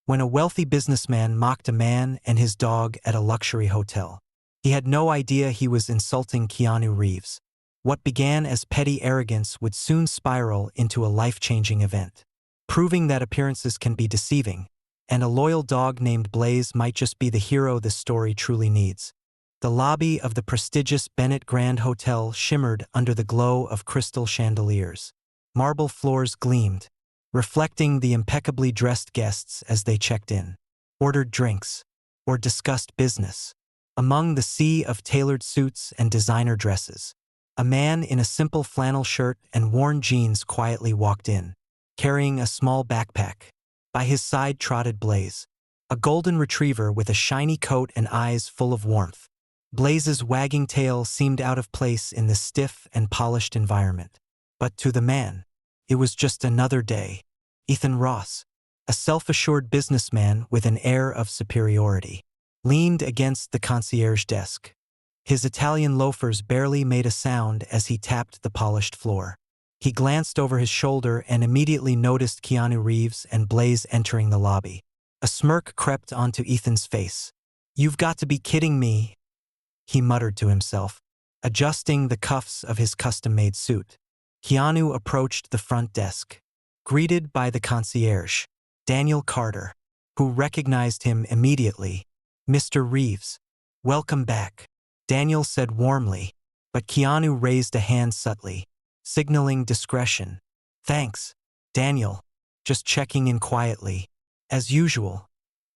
when a wealthy businessman mocked a man and his dog at a luxury hotel. He had no idea he was insulting Keanu Reeves. What began as petty arrogance would soon spiral into a life-changing event, proving that appearances can be deceiving, and a loyal dog named Blaze might just be the hero this story truly needs. The lobby of the prestigious Bennett Grand Hotel shimmered under the glow of crystal chandeliers. Marble floors gleamed, reflecting the impeccably dressed guests as they checked in, ordered drinks, or discussed business. Among the sea of tailored suits and designer dresses, a man in a simple flannel shirt and worn jeans quietly walked in, carrying a small backpack. By his side trotted Blaze, a golden retriever with a shiny coat and eyes full of warmth. Blaze's wagging tail seemed out of place in the stiff and polished environment. But to the man, it was just another day. Ethan Ross, a self-assured businessman with an air of superiority, leaned against the concierge desk. His Italian loafers barely made a sound as he tapped the polished floor. He glanced over his shoulder and immediately noticed Keanu Reeves and Blaze entering the lobby. A smirk crept onto Ethan's face. "You've got to be kidding me," he muttered to himself, adjusting the cuffs of his custom-made suit. Keanu approached the front desk, greeted by the concierge, Daniel Carter, who recognized him immediately. "Mr. Reeves, welcome back," Daniel said warmly, but Keanu raised a hand subtly, signaling discretion. "Thanks, Daniel. Just checking in quietly. As usual,"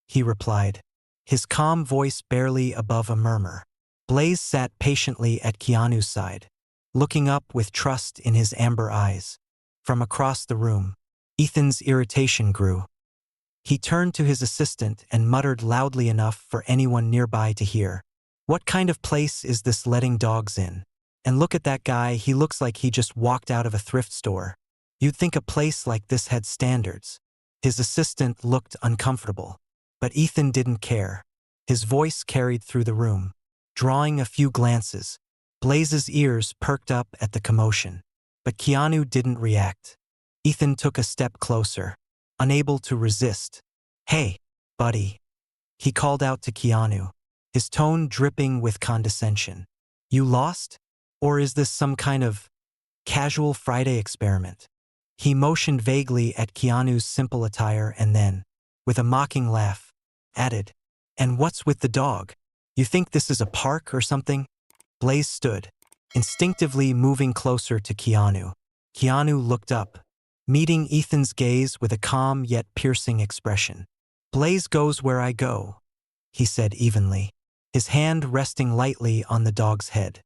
he replied, his calm voice barely above a murmur. Blaze sat patiently at Keanu's side, looking up with trust in his amber eyes. From across the room, Ethan's irritation grew. He turned to his assistant and muttered loudly enough for anyone nearby to hear. "What kind of place is this letting dogs in? And look at that guy, he looks like he just walked out of a thrift store. You'd think a place like this had standards." His assistant looked uncomfortable, but Ethan didn't care. His voice carried through the room, drawing a few glances. Blaze's ears perked up at the commotion, but Keanu didn't react. Ethan took a step closer, unable to resist. "Hey, buddy," he called out to Keanu, his tone dripping with condescension. "You lost? Or is this some kind of casual Friday experiment?" He motioned vaguely at Keanu's simple attire and then, with a mocking laugh, added, "And what's with the dog? You think this is a park or something?" Blaze stood, instinctively moving closer to Keanu. Keanu looked up, meeting Ethan's gaze with a calm yet piercing expression. "Blaze goes where I go," he said evenly, his hand resting lightly on the dog's head.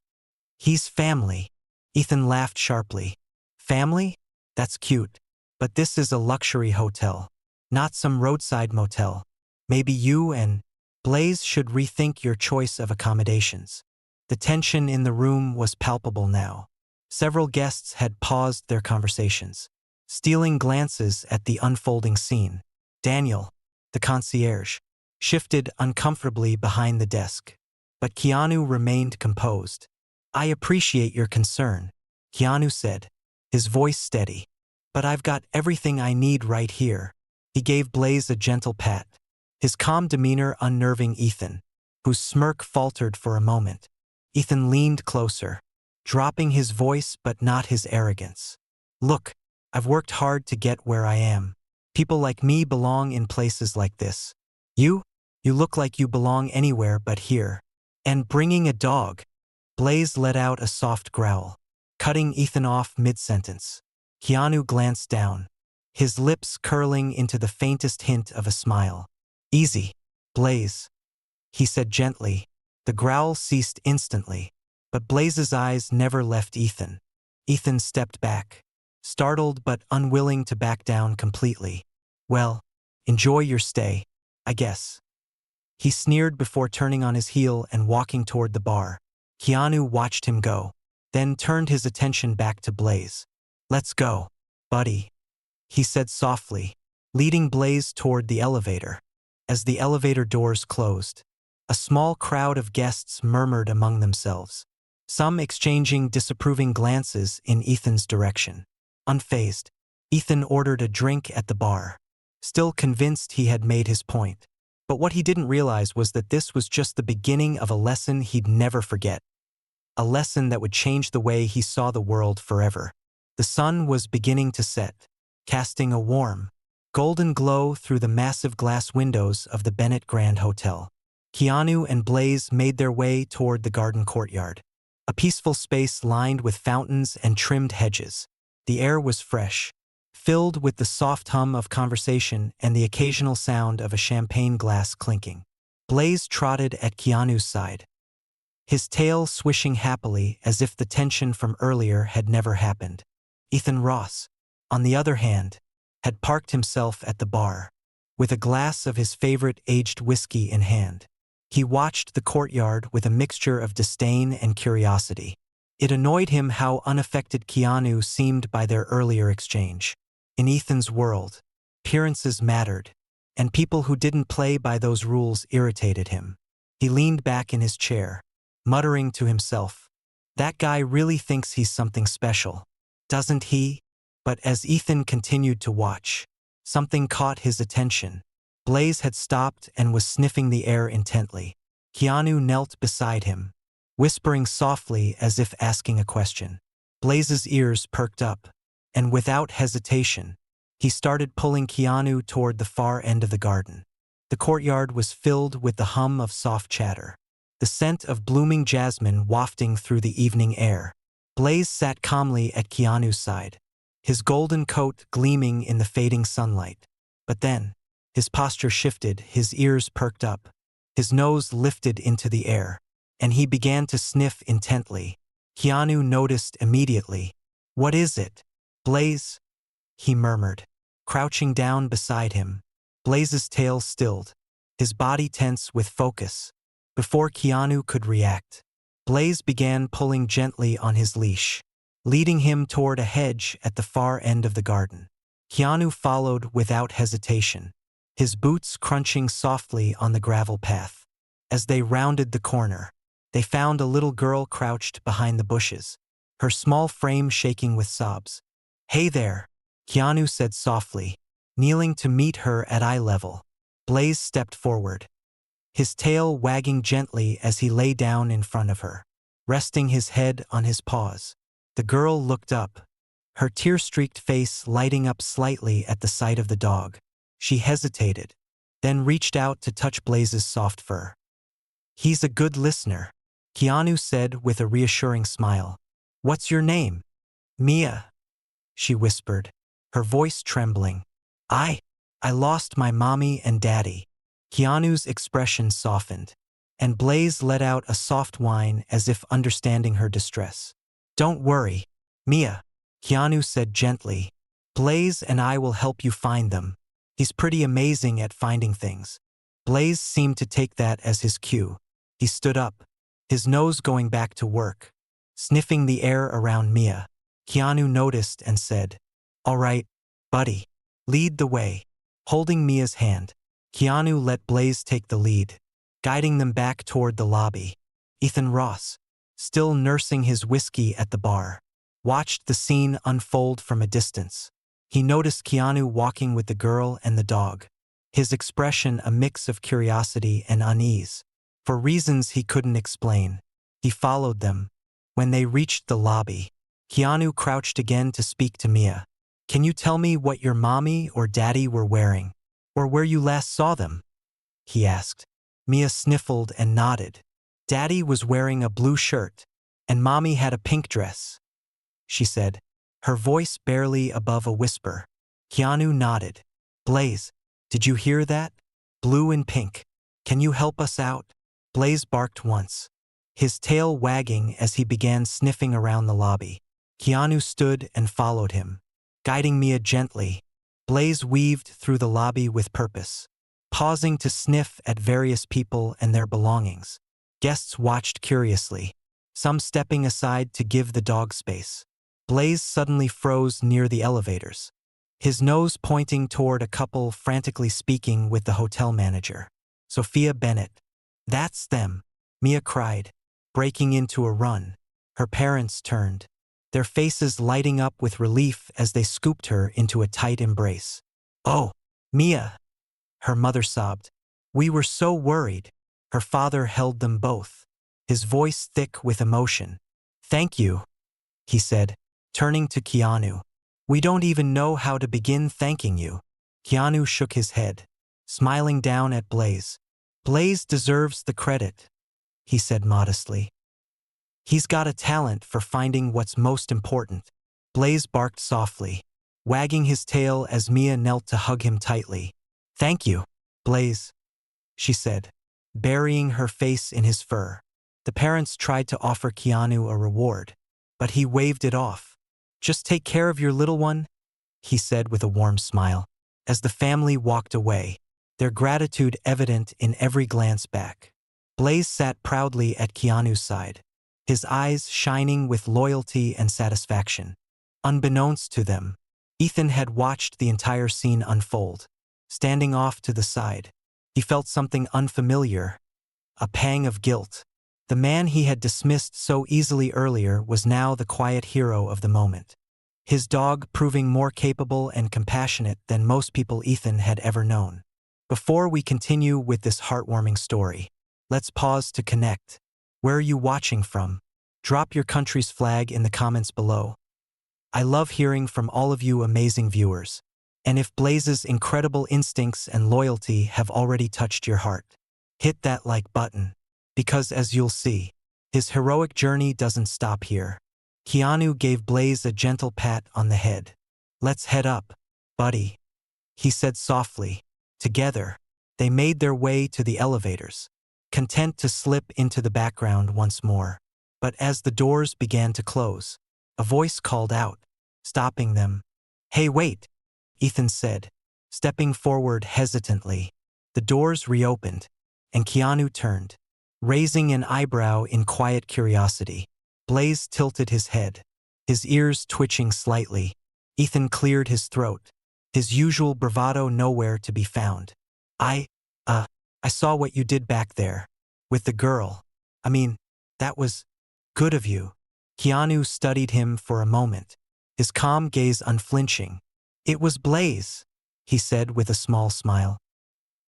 "He's family." Ethan laughed sharply. "Family? That's cute. But this is a luxury hotel, not some roadside motel. Maybe you and Blaze should rethink your choice of accommodations." The tension in the room was palpable now. Several guests had paused their conversations, stealing glances at the unfolding scene. Daniel, the concierge, shifted uncomfortably behind the desk, but Keanu remained composed. "I appreciate your concern," Keanu said, his voice steady, "but I've got everything I need right here." He gave Blaze a gentle pat, his calm demeanor unnerving Ethan, whose smirk faltered for a moment. Ethan leaned closer, dropping his voice but not his arrogance. "Look, I've worked hard to get where I am. People like me belong in places like this. You look like you belong anywhere but here. And bringing a dog." Blaze let out a soft growl, cutting Ethan off mid-sentence. Keanu glanced down, his lips curling into the faintest hint of a smile. "Easy, Blaze," he said gently. The growl ceased instantly, but Blaze's eyes never left Ethan. Ethan stepped back, startled but unwilling to back down completely. "Well, enjoy your stay, I guess." He sneered before turning on his heel and walking toward the bar. Keanu watched him go, then turned his attention back to Blaze. "Let's go, buddy," he said softly, leading Blaze toward the elevator. As the elevator doors closed, a small crowd of guests murmured among themselves, some exchanging disapproving glances in Ethan's direction. Unfazed, Ethan ordered a drink at the bar, still convinced he had made his point. But what he didn't realize was that this was just the beginning of a lesson he'd never forget. A lesson that would change the way he saw the world forever. The sun was beginning to set, casting a warm, golden glow through the massive glass windows of the Bennett Grand Hotel. Keanu and Blaze made their way toward the garden courtyard, a peaceful space lined with fountains and trimmed hedges. The air was fresh, filled with the soft hum of conversation and the occasional sound of a champagne glass clinking. Blaze trotted at Keanu's side, his tail swishing happily as if the tension from earlier had never happened. Ethan Ross, on the other hand, had parked himself at the bar, with a glass of his favorite aged whiskey in hand. He watched the courtyard with a mixture of disdain and curiosity. It annoyed him how unaffected Keanu seemed by their earlier exchange. In Ethan's world, appearances mattered, and people who didn't play by those rules irritated him. He leaned back in his chair, muttering to himself, "That guy really thinks he's something special, doesn't he?" But as Ethan continued to watch, something caught his attention. Blaze had stopped and was sniffing the air intently. Keanu knelt beside him, whispering softly as if asking a question. Blaze's ears perked up, and without hesitation, he started pulling Keanu toward the far end of the garden. The courtyard was filled with the hum of soft chatter, the scent of blooming jasmine wafting through the evening air. Blaze sat calmly at Keanu's side, his golden coat gleaming in the fading sunlight. But then, his posture shifted, his ears perked up, his nose lifted into the air, and he began to sniff intently. Keanu noticed immediately. "What is it, Blaze?" he murmured, crouching down beside him. Blaze's tail stilled, his body tense with focus. Before Keanu could react, Blaze began pulling gently on his leash, leading him toward a hedge at the far end of the garden. Keanu followed without hesitation, his boots crunching softly on the gravel path. As they rounded the corner, they found a little girl crouched behind the bushes, her small frame shaking with sobs. "Hey there," Keanu said softly, kneeling to meet her at eye level. Blaze stepped forward, his tail wagging gently as he lay down in front of her, resting his head on his paws. The girl looked up, her tear-streaked face lighting up slightly at the sight of the dog. She hesitated, then reached out to touch Blaze's soft fur. "He's a good listener," Keanu said with a reassuring smile. "What's your name?" "Mia," she whispered, her voice trembling. I lost my mommy and daddy." Keanu's expression softened, and Blaze let out a soft whine as if understanding her distress. "Don't worry, Mia," Keanu said gently. "Blaze and I will help you find them. He's pretty amazing at finding things." Blaze seemed to take that as his cue. He stood up, his nose going back to work, sniffing the air around Mia. Keanu noticed and said, "All right, buddy, lead the way." Holding Mia's hand, Keanu let Blaze take the lead, guiding them back toward the lobby. Ethan Ross, still nursing his whiskey at the bar, watched the scene unfold from a distance. He noticed Keanu walking with the girl and the dog, his expression a mix of curiosity and unease. For reasons he couldn't explain, he followed them. When they reached the lobby, Keanu crouched again to speak to Mia. "Can you tell me what your mommy or daddy were wearing, or where you last saw them?" he asked. Mia sniffled and nodded. "Daddy was wearing a blue shirt, and mommy had a pink dress," she said, her voice barely above a whisper. Keanu nodded. "Blaze, did you hear that? Blue and pink. Can you help us out?" Blaze barked once, his tail wagging as he began sniffing around the lobby. Keanu stood and followed him, guiding Mia gently. Blaze weaved through the lobby with purpose, pausing to sniff at various people and their belongings. Guests watched curiously, some stepping aside to give the dog space. Blaze suddenly froze near the elevators, his nose pointing toward a couple frantically speaking with the hotel manager. "Sophia Bennett." "That's them," Mia cried, breaking into a run. Her parents turned, their faces lighting up with relief as they scooped her into a tight embrace. "Oh, Mia, her mother sobbed. We were so worried. Her father held them both, his voice thick with emotion. Thank you, he said, turning to Keanu. We don't even know how to begin thanking you. Keanu shook his head, smiling down at Blaze. Blaze deserves the credit, he said modestly. He's got a talent for finding what's most important. Blaze barked softly, wagging his tail as Mia knelt to hug him tightly. Thank you, Blaze, she said, burying her face in his fur. The parents tried to offer Keanu a reward, but he waved it off. Just take care of your little one, he said with a warm smile. As the family walked away, their gratitude evident in every glance back. Blaze sat proudly at Keanu's side, his eyes shining with loyalty and satisfaction. Unbeknownst to them, Ethan had watched the entire scene unfold. Standing off to the side, he felt something unfamiliar, a pang of guilt. The man he had dismissed so easily earlier was now the quiet hero of the moment. His dog proving more capable and compassionate than most people Ethan had ever known. Before we continue with this heartwarming story, let's pause to connect. Where are you watching from? Drop your country's flag in the comments below. I love hearing from all of you amazing viewers. And if Blaze's incredible instincts and loyalty have already touched your heart, hit that like button. Because as you'll see, his heroic journey doesn't stop here. Keanu gave Blaze a gentle pat on the head. Let's head up, buddy, he said softly. Together, they made their way to the elevators, content to slip into the background once more. But as the doors began to close, a voice called out, stopping them. Hey, wait, Ethan said, stepping forward hesitantly. The doors reopened, and Keanu turned, raising an eyebrow in quiet curiosity. Blaze tilted his head, his ears twitching slightly. Ethan cleared his throat, his usual bravado nowhere to be found. I saw what you did back there, with the girl. I mean, that was good of you. Keanu studied him for a moment, his calm gaze unflinching. It was Blaze, he said with a small smile.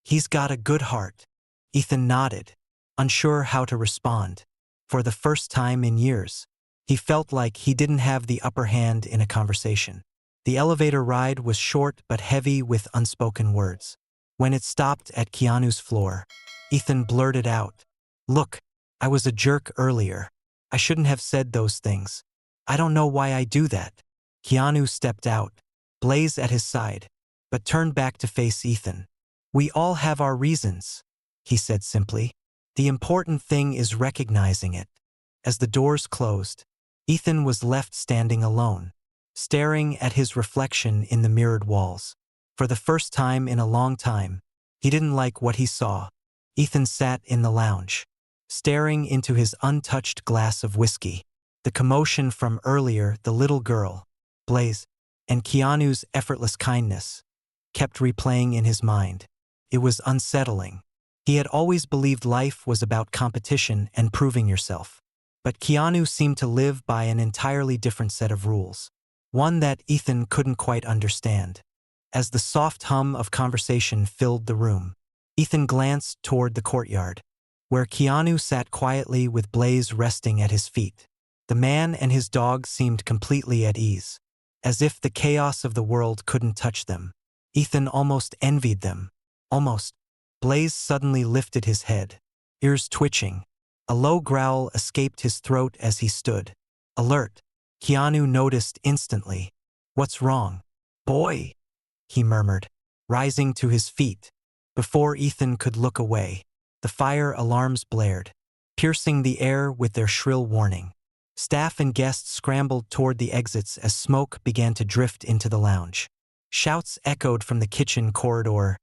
He's got a good heart. Ethan nodded, unsure how to respond. For the first time in years, he felt like he didn't have the upper hand in a conversation. The elevator ride was short but heavy with unspoken words. When it stopped at Keanu's floor, Ethan blurted out, Look, I was a jerk earlier. I shouldn't have said those things. I don't know why I do that. Keanu stepped out, Blaze at his side, but turned back to face Ethan. We all have our reasons, he said simply. The important thing is recognizing it. As the doors closed, Ethan was left standing alone, staring at his reflection in the mirrored walls. For the first time in a long time, he didn't like what he saw. Ethan sat in the lounge, staring into his untouched glass of whiskey. The commotion from earlier, the little girl, Blaze, and Keanu's effortless kindness, kept replaying in his mind. It was unsettling. He had always believed life was about competition and proving yourself. But Keanu seemed to live by an entirely different set of rules, one that Ethan couldn't quite understand. As the soft hum of conversation filled the room, Ethan glanced toward the courtyard, where Keanu sat quietly with Blaze resting at his feet. The man and his dog seemed completely at ease, as if the chaos of the world couldn't touch them. Ethan almost envied them. Almost. Blaze suddenly lifted his head, ears twitching. A low growl escaped his throat as he stood, alert. Keanu noticed instantly. What's wrong, boy? He murmured, rising to his feet. Before Ethan could look away, the fire alarms blared, piercing the air with their shrill warning. Staff and guests scrambled toward the exits as smoke began to drift into the lounge. Shouts echoed from the kitchen corridor.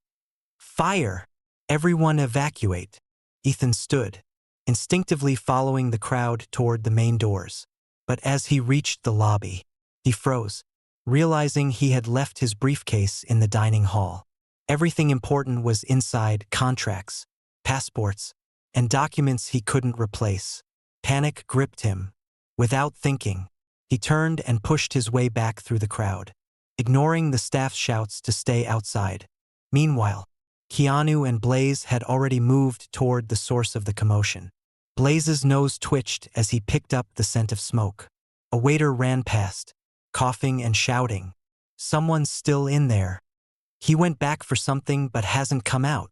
Fire! Everyone evacuate! Ethan stood, instinctively following the crowd toward the main doors. But as he reached the lobby, he froze, realizing he had left his briefcase in the dining hall. Everything important was inside: contracts, passports, and documents he couldn't replace. Panic gripped him. Without thinking, he turned and pushed his way back through the crowd, ignoring the staff's shouts to stay outside. Meanwhile, Keanu and Blaze had already moved toward the source of the commotion. Blaze's nose twitched as he picked up the scent of smoke. A waiter ran past, coughing and shouting, "Someone's still in there. He went back for something but hasn't come out."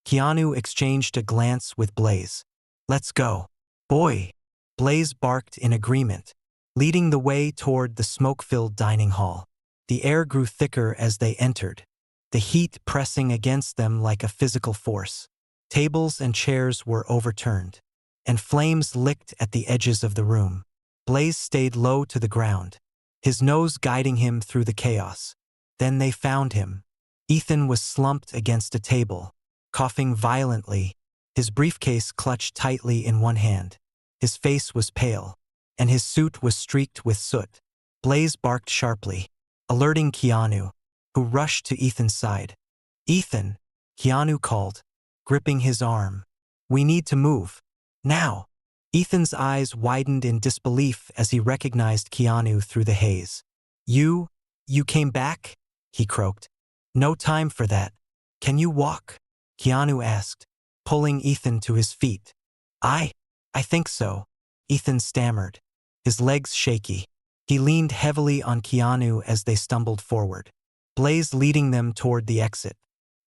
Keanu exchanged a glance with Blaze. "Let's go." "Boy!" Blaze barked in agreement, leading the way toward the smoke-filled dining hall. The air grew thicker as they entered, the heat pressing against them like a physical force. Tables and chairs were overturned, and flames licked at the edges of the room. Blaze stayed low to the ground, his nose guiding him through the chaos. Then they found him. Ethan was slumped against a table, coughing violently, his briefcase clutched tightly in one hand. His face was pale, and his suit was streaked with soot. Blaze barked sharply, alerting Keanu, who rushed to Ethan's side. "Ethan," Keanu called, gripping his arm. "We need to move. Now." Ethan's eyes widened in disbelief as he recognized Keanu through the haze. You came back?" he croaked. "No time for that. Can you walk?" Keanu asked, pulling Ethan to his feet. I think so," Ethan stammered, his legs shaky. He leaned heavily on Keanu as they stumbled forward, Blaze leading them toward the exit.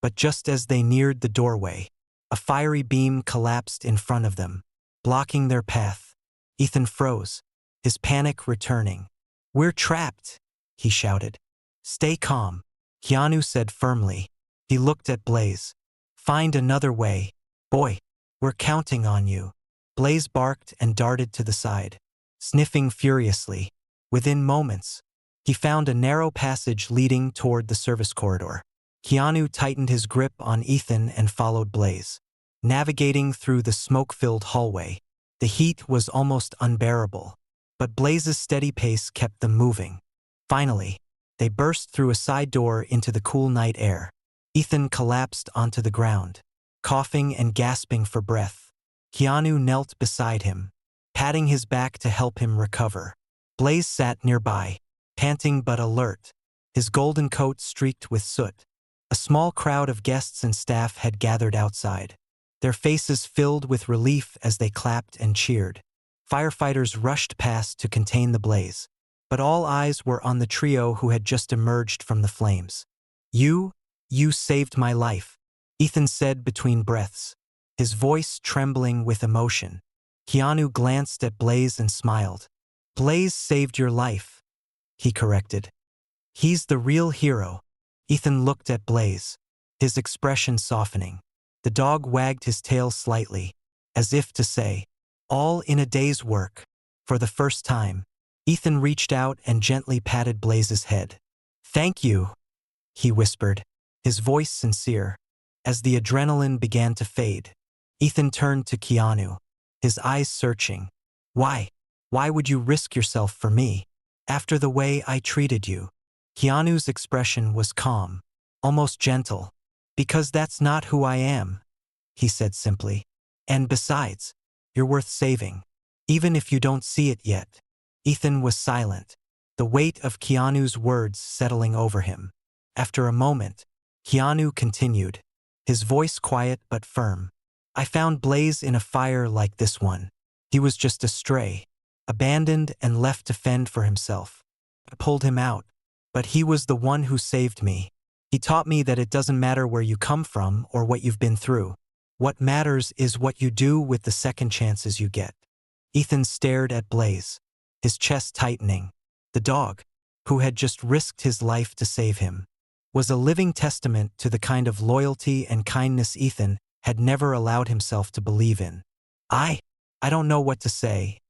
But just as they neared the doorway, a fiery beam collapsed in front of them, blocking their path. Ethan froze, his panic returning. "We're trapped," he shouted. "Stay calm," Keanu said firmly. He looked at Blaze. "Find another way. Boy, we're counting on you." Blaze barked and darted to the side, sniffing furiously. Within moments, he found a narrow passage leading toward the service corridor. Keanu tightened his grip on Ethan and followed Blaze. Navigating through the smoke-filled hallway, the heat was almost unbearable, but Blaze's steady pace kept them moving. Finally, they burst through a side door into the cool night air. Ethan collapsed onto the ground, coughing and gasping for breath. Keanu knelt beside him, patting his back to help him recover. Blaze sat nearby, panting but alert, his golden coat streaked with soot. A small crowd of guests and staff had gathered outside, their faces filled with relief as they clapped and cheered. Firefighters rushed past to contain the blaze, but all eyes were on the trio who had just emerged from the flames. You saved my life," Ethan said between breaths, his voice trembling with emotion. Keanu glanced at Blaze and smiled. "Blaze saved your life," he corrected. "He's the real hero." Ethan looked at Blaze, his expression softening. The dog wagged his tail slightly, as if to say, "All in a day's work." For the first time, Ethan reached out and gently patted Blaze's head. "Thank you," he whispered, his voice sincere. As the adrenaline began to fade, Ethan turned to Keanu, his eyes searching. Why would you risk yourself for me, after the way I treated you?" Keanu's expression was calm, almost gentle. "Because that's not who I am," he said simply. "And besides, you're worth saving, even if you don't see it yet." Ethan was silent, the weight of Keanu's words settling over him. After a moment, Keanu continued, his voice quiet but firm. "I found Blaze in a fire like this one. He was just a stray, abandoned and left to fend for himself. I pulled him out, but he was the one who saved me. He taught me that it doesn't matter where you come from or what you've been through. What matters is what you do with the second chances you get." Ethan stared at Blaze, his chest tightening. The dog, who had just risked his life to save him, was a living testament to the kind of loyalty and kindness Ethan had never allowed himself to believe in. I don't know what to say,"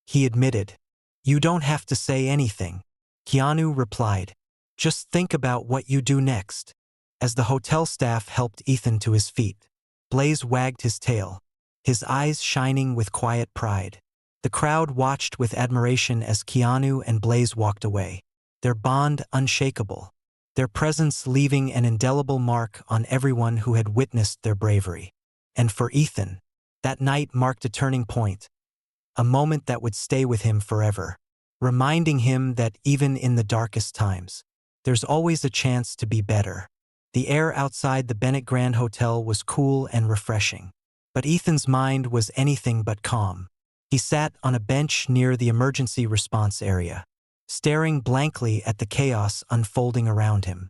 he admitted. "You don't have to say anything," Keanu replied. "Just think about what you do next." As the hotel staff helped Ethan to his feet, Blaze wagged his tail, his eyes shining with quiet pride. The crowd watched with admiration as Keanu and Blaze walked away, their bond unshakable, their presence leaving an indelible mark on everyone who had witnessed their bravery. And for Ethan, that night marked a turning point, a moment that would stay with him forever, reminding him that even in the darkest times, there's always a chance to be better. The air outside the Bennett Grand Hotel was cool and refreshing. But Ethan's mind was anything but calm. He sat on a bench near the emergency response area, staring blankly at the chaos unfolding around him.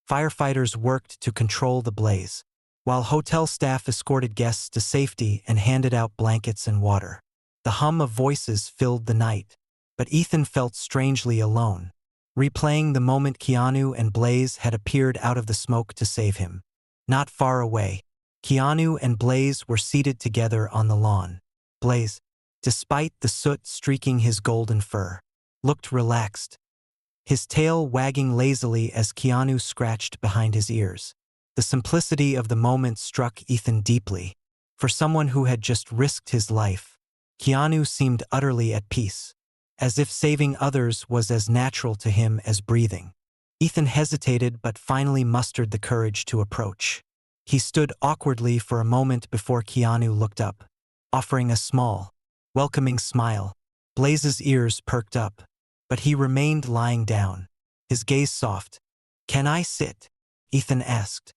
Firefighters worked to control the blaze, while hotel staff escorted guests to safety and handed out blankets and water. The hum of voices filled the night, but Ethan felt strangely alone, replaying the moment Keanu and Blaze had appeared out of the smoke to save him. Not far away, Keanu and Blaze were seated together on the lawn. Blaze, despite the soot streaking his golden fur, looked relaxed, his tail wagging lazily as Keanu scratched behind his ears. The simplicity of the moment struck Ethan deeply. For someone who had just risked his life, Keanu seemed utterly at peace, as if saving others was as natural to him as breathing. Ethan hesitated but finally mustered the courage to approach. He stood awkwardly for a moment before Keanu looked up, offering a small, welcoming smile. Blaze's ears perked up, but he remained lying down, his gaze soft. "Can I sit?" Ethan asked.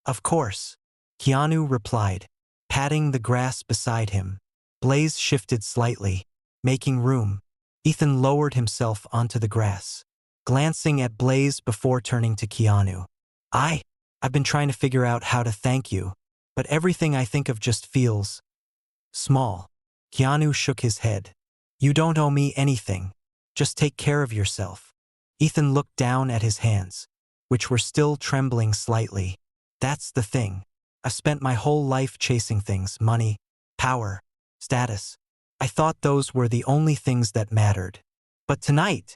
"Of course," Keanu replied, patting the grass beside him. Blaze shifted slightly, making room. Ethan lowered himself onto the grass, glancing at Blaze before turning to Keanu. I've been trying to figure out how to thank you, but everything I think of just feels small." Keanu shook his head. "You don't owe me anything. Just take care of yourself." Ethan looked down at his hands, which were still trembling slightly. "That's the thing. I've spent my whole life chasing things: money, power, status. I thought those were the only things that mattered. But tonight,"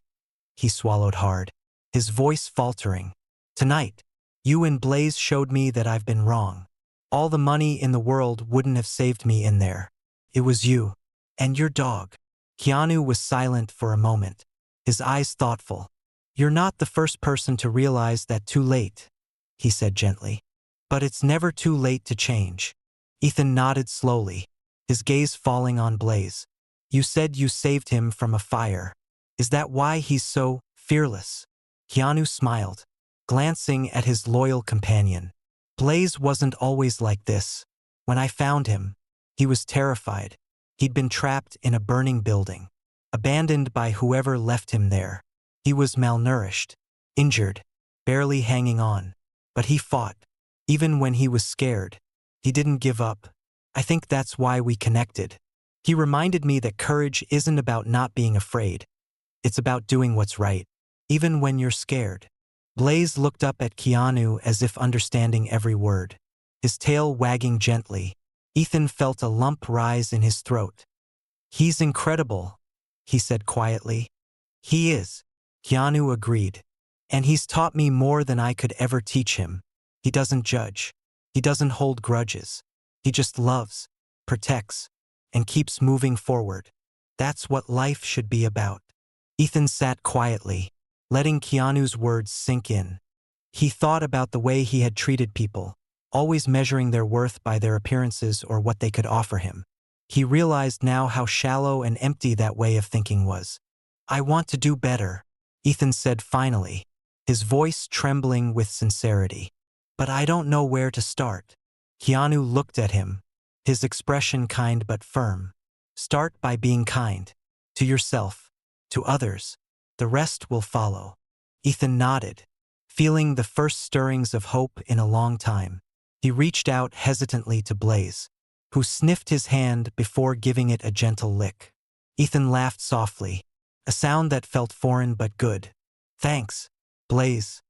he swallowed hard, his voice faltering, "tonight, you and Blaze showed me that I've been wrong. All the money in the world wouldn't have saved me in there. It was you. And your dog." Keanu was silent for a moment, his eyes thoughtful. "You're not the first person to realize that too late," he said gently. "But it's never too late to change." Ethan nodded slowly, his gaze falling on Blaze. "You said you saved him from a fire. Is that why he's so fearless?" Keanu smiled, glancing at his loyal companion. "Blaze wasn't always like this. When I found him, he was terrified. He'd been trapped in a burning building, abandoned by whoever left him there. He was malnourished, injured, barely hanging on. But he fought. Even when he was scared, he didn't give up. I think that's why we connected. He reminded me that courage isn't about not being afraid. It's about doing what's right, even when you're scared." Blaze looked up at Keanu as if understanding every word, his tail wagging gently. Ethan felt a lump rise in his throat. "He's incredible," he said quietly. "He is," Keanu agreed. "And he's taught me more than I could ever teach him. He doesn't judge. He doesn't hold grudges. He just loves, protects, and keeps moving forward. That's what life should be about." Ethan sat quietly, letting Keanu's words sink in. He thought about the way he had treated people, always measuring their worth by their appearances or what they could offer him. He realized now how shallow and empty that way of thinking was. "I want to do better," Ethan said finally, his voice trembling with sincerity. "But I don't know where to start." Keanu looked at him, his expression kind but firm. "Start by being kind. To yourself. To others. The rest will follow." Ethan nodded, feeling the first stirrings of hope in a long time. He reached out hesitantly to Blaze, who sniffed his hand before giving it a gentle lick. Ethan laughed softly, a sound that felt foreign but good. "Thanks, Blaze,"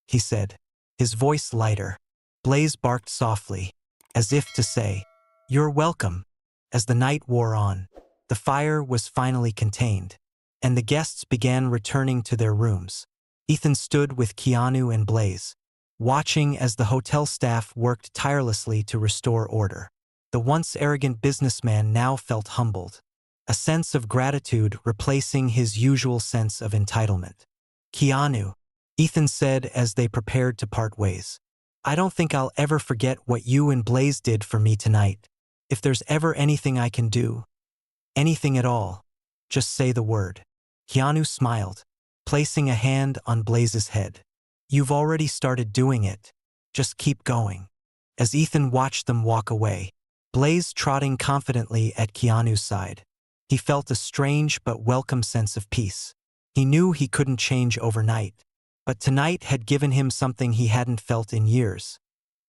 he said, his voice lighter. Blaze barked softly, as if to say, "You're welcome." As the night wore on, the fire was finally contained, and the guests began returning to their rooms. Ethan stood with Keanu and Blaze, watching as the hotel staff worked tirelessly to restore order. The once arrogant businessman now felt humbled, a sense of gratitude replacing his usual sense of entitlement. "Keanu," Ethan said as they prepared to part ways, "I don't think I'll ever forget what you and Blaze did for me tonight. If there's ever anything I can do, anything at all, just say the word." Keanu smiled, placing a hand on Blaze's head. "You've already started doing it." Just keep going. As Ethan watched them walk away, Blaze trotting confidently at Keanu's side, he felt a strange but welcome sense of peace. He knew he couldn't change overnight, but tonight had given him something he hadn't felt in years,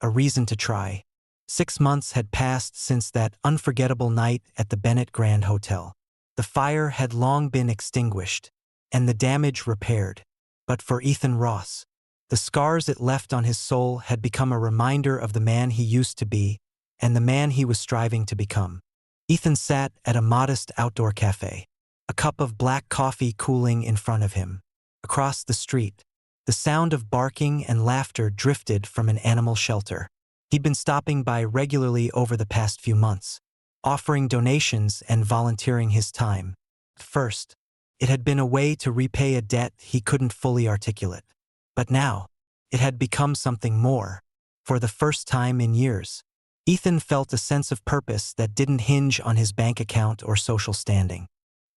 a reason to try. 6 months had passed since that unforgettable night at the Bennett Grand Hotel. The fire had long been extinguished, and the damage repaired. But for Ethan Ross, the scars it left on his soul had become a reminder of the man he used to be and the man he was striving to become. Ethan sat at a modest outdoor cafe, a cup of black coffee cooling in front of him. Across the street, the sound of barking and laughter drifted from an animal shelter. He'd been stopping by regularly over the past few months, offering donations and volunteering his time. At first, it had been a way to repay a debt he couldn't fully articulate. But now, it had become something more. For the first time in years, Ethan felt a sense of purpose that didn't hinge on his bank account or social standing.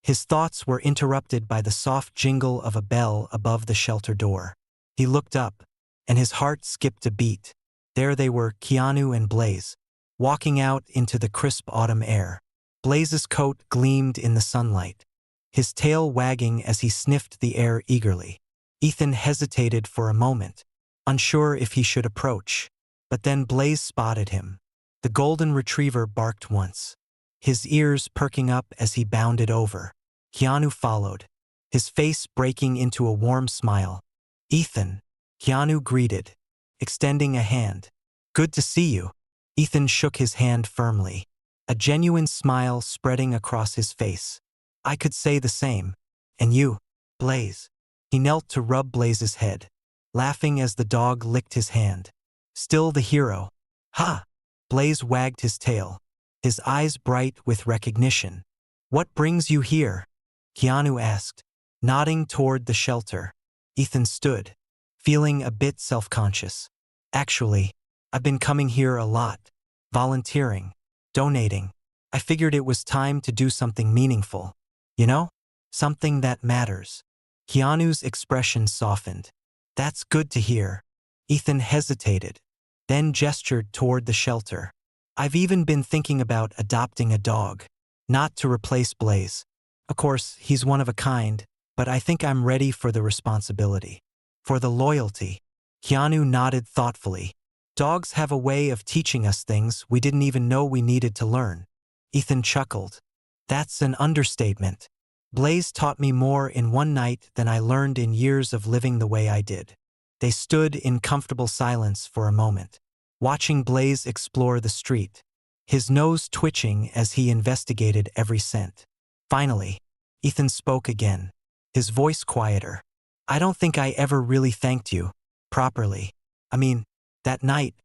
His thoughts were interrupted by the soft jingle of a bell above the shelter door. He looked up, and his heart skipped a beat. There they were, Keanu and Blaze, walking out into the crisp autumn air. Blaze's coat gleamed in the sunlight, his tail wagging as he sniffed the air eagerly. Ethan hesitated for a moment, unsure if he should approach, but then Blaze spotted him. The golden retriever barked once, his ears perking up as he bounded over. Keanu followed, his face breaking into a warm smile. "Ethan," Keanu greeted, extending a hand. "Good to see you." Ethan shook his hand firmly, a genuine smile spreading across his face. "I could say the same. And you, Blaze?" He knelt to rub Blaze's head, laughing as the dog licked his hand. "Still the hero." "Ha!" Blaze wagged his tail, his eyes bright with recognition. "What brings you here?" Keanu asked, nodding toward the shelter. Ethan stood, feeling a bit self-conscious. "Actually, I've been coming here a lot, volunteering, donating. I figured it was time to do something meaningful. You know? Something that matters." Keanu's expression softened. "That's good to hear." Ethan hesitated, then gestured toward the shelter. "I've even been thinking about adopting a dog. Not to replace Blaze. Of course, he's one of a kind, but I think I'm ready for the responsibility. For the loyalty." Keanu nodded thoughtfully. "Dogs have a way of teaching us things we didn't even know we needed to learn." Ethan chuckled. "That's an understatement. Blaze taught me more in one night than I learned in years of living the way I did." They stood in comfortable silence for a moment, watching Blaze explore the street, his nose twitching as he investigated every scent. Finally, Ethan spoke again, his voice quieter. "I don't think I ever really thanked you properly. I mean, that night,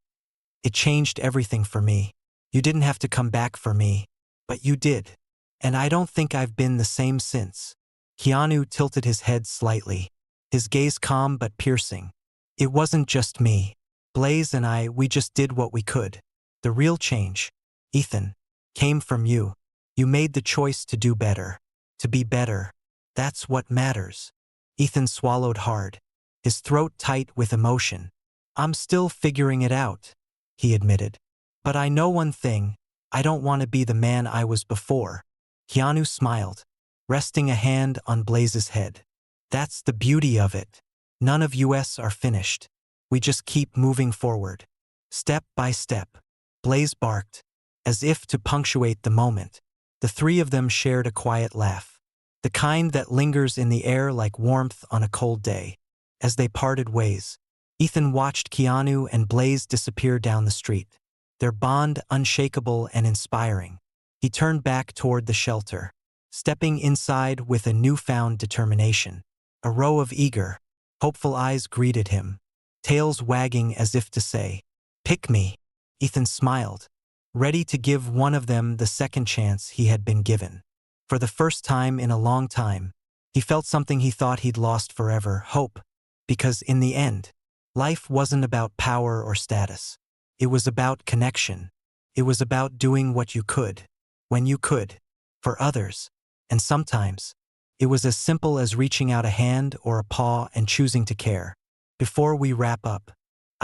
it changed everything for me. You didn't have to come back for me, but you did. And I don't think I've been the same since." Keanu tilted his head slightly, his gaze calm but piercing. "It wasn't just me. Blaze and we just did what we could. The real change, Ethan, came from you. You made the choice to do better, to be better. That's what matters." Ethan swallowed hard, his throat tight with emotion. "I'm still figuring it out," he admitted. "But I know one thing, I don't want to be the man I was before." Keanu smiled, resting a hand on Blaze's head. "That's the beauty of it. None of us are finished. We just keep moving forward. Step by step." Blaze barked, as if to punctuate the moment. The three of them shared a quiet laugh, the kind that lingers in the air like warmth on a cold day. As they parted ways, Ethan watched Keanu and Blaze disappear down the street, their bond unshakable and inspiring. He turned back toward the shelter, stepping inside with a newfound determination. A row of eager, hopeful eyes greeted him, tails wagging as if to say, "Pick me." Ethan smiled, ready to give one of them the second chance he had been given. For the first time in a long time, he felt something he thought he'd lost forever, hope. Because in the end, life wasn't about power or status. It was about connection. It was about doing what you could, when you could, for others. And sometimes, it was as simple as reaching out a hand or a paw and choosing to care. Before we wrap up,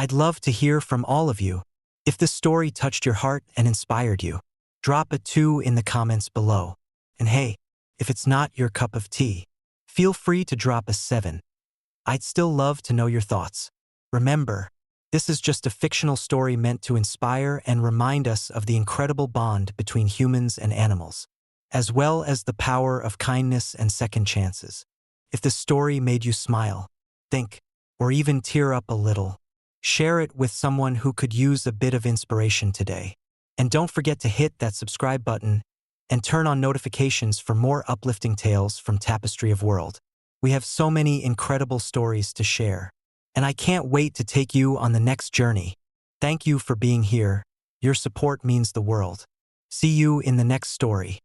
I'd love to hear from all of you. If this story touched your heart and inspired you, drop a 2 in the comments below. And hey, if it's not your cup of tea, feel free to drop a 7. I'd still love to know your thoughts. Remember, this is just a fictional story meant to inspire and remind us of the incredible bond between humans and animals, as well as the power of kindness and second chances. If this story made you smile, think, or even tear up a little, share it with someone who could use a bit of inspiration today. And don't forget to hit that subscribe button and turn on notifications for more uplifting tales from Tapestry of World. We have so many incredible stories to share, and I can't wait to take you on the next journey. Thank you for being here. Your support means the world. See you in the next story.